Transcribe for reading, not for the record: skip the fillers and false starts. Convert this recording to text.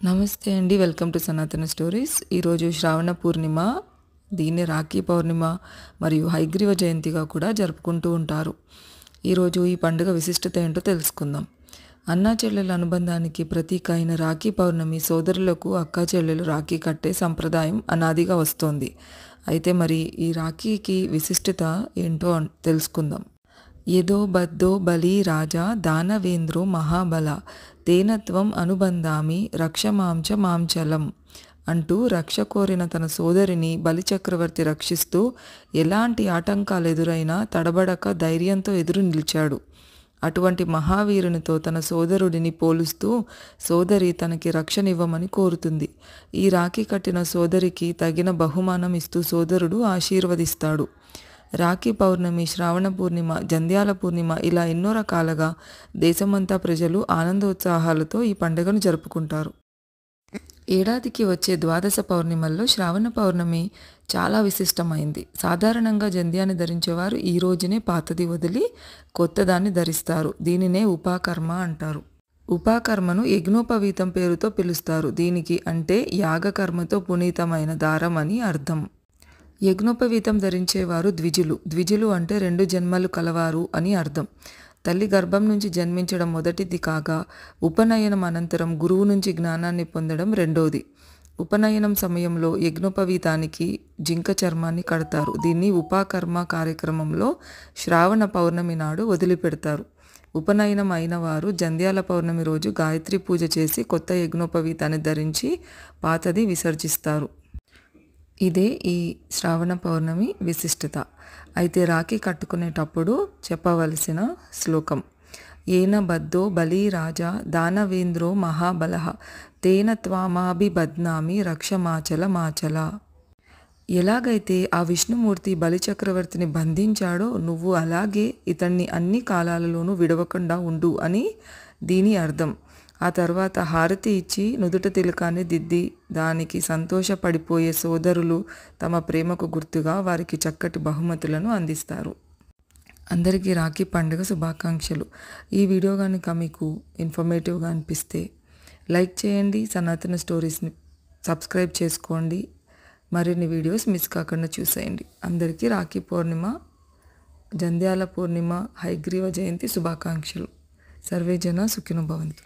నమస్తే అండి. Welcome to సనాతన స్టోరీస్. ఈరోజు శ్రావణ పూర్ణిమ, దీన్ని రాఖీ పౌర్ణిమ మరియు హయగ్రీవ జయంతిగా కూడా జరుపుకుంటూ ఉంటారు. ఈరోజు ఈ పండుగ విశిష్టత ఏంటో తెలుసుకుందాం. అన్నా చెల్లెల అనుబంధానికి ప్రతీక అయిన రాఖీ పౌర్ణమి సోదరులకు అక్కా చెల్లెలు రాఖీ కట్టే సంప్రదాయం అనాదిగా వస్తోంది. అయితే మరి ఈ రాఖీకి విశిష్టత ఏంటో తెలుసుకుందాం. యదో బద్ధో బలి రాజా దానవేంద్రో మహాబల తేనత్వం అనుబంధామి రక్షమాంచ మాంచలం అంటూ రక్ష కోరిన తన సోదరిని బలిచక్రవర్తి రక్షిస్తూ ఎలాంటి ఆటంకాలు ఎదురైనా తడబడక ధైర్యంతో ఎదురు నిలిచాడు. అటువంటి మహావీరునితో తన సోదరుడిని పోలుస్తూ సోదరి తనకి రక్షణివ్వమని కోరుతుంది. ఈ రాఖీ కట్టిన సోదరికి తగిన బహుమానం ఇస్తూ సోదరుడు ఆశీర్వదిస్తాడు. రాఖీ పౌర్ణమి, శ్రావణ పూర్ణిమ, జంధ్యాల పూర్ణిమ ఇలా ఎన్నో రకాలుగా దేశమంతా ప్రజలు ఆనందోత్సాహాలతో ఈ పండుగను జరుపుకుంటారు. ఏడాదికి వచ్చే ద్వాదశ పౌర్ణిమల్లో శ్రావణ పౌర్ణమి చాలా విశిష్టమైంది. సాధారణంగా జంధ్యాన్ని ధరించేవారు ఈ రోజునే పాతది వదిలి కొత్తదాన్ని ధరిస్తారు. దీనినే ఉపాకర్మ అంటారు. ఉపాకర్మను యజ్ఞోపవీతం పేరుతో పిలుస్తారు. దీనికి అంటే యాగకర్మతో పునీతమైన దారం అని అర్థం. యజ్ఞోపవీతం ధరించేవారు ద్విజులు. ద్విజులు అంటే 2 జన్మలు కలవారు అని అర్థం. తల్లి గర్భం నుంచి జన్మించడం మొదటిది కాగా ఉపనయనం అనంతరం గురువు నుంచి జ్ఞానాన్ని పొందడం రెండోది. ఉపనయనం సమయంలో యజ్ఞోపవీతానికి జింక చర్మాన్ని కడతారు. దీన్ని ఉపాకర్మ కార్యక్రమంలో శ్రావణ పౌర్ణమి నాడు వదిలిపెడతారు. ఉపనయనం అయిన వారు జంధ్యాల పౌర్ణమి రోజు గాయత్రి పూజ చేసి కొత్త యజ్ఞోపవీతాన్ని ధరించి పాతది విసర్జిస్తారు. ఇదే ఈ శ్రావణ పౌర్ణమి విశిష్టత. అయితే రాఖీ కట్టుకునేటప్పుడు చెప్పవలసిన శ్లోకం: ఏన బద్ధో బలి రాజా దానవేంద్రో మహాబలః తేన త్వామాభిబధ్నామి రక్షమాచల మాచల. ఎలాగైతే ఆ విష్ణుమూర్తి బలిచక్రవర్తిని బంధించాడో నువ్వు అలాగే ఇతన్ని అన్ని కాలాలలోనూ విడవకుండా ఉండు అని దీని అర్థం. ఆ తర్వాత హారతి ఇచ్చి నుదుట తిలకాన్ని దిద్ది దానికి సంతోషపడిపోయే సోదరులు తమ ప్రేమకు గుర్తుగా వారికి చక్కటి బహుమతులను అందిస్తారు. అందరికీ రాఖీ పండుగ శుభాకాంక్షలు. ఈ వీడియో కనుక మీకు ఇన్ఫర్మేటివ్గా అనిపిస్తే లైక్ చేయండి, సనాతన స్టోరీస్ని సబ్స్క్రైబ్ చేసుకోండి, మరిన్ని వీడియోస్ మిస్ కాకుండా చూసేయండి. అందరికీ రాఖీ పౌర్ణిమ, జంధ్యాల పూర్ణిమ, హయగ్రీవ జయంతి శుభాకాంక్షలు. సర్వే జన సుఖినో భవంతు.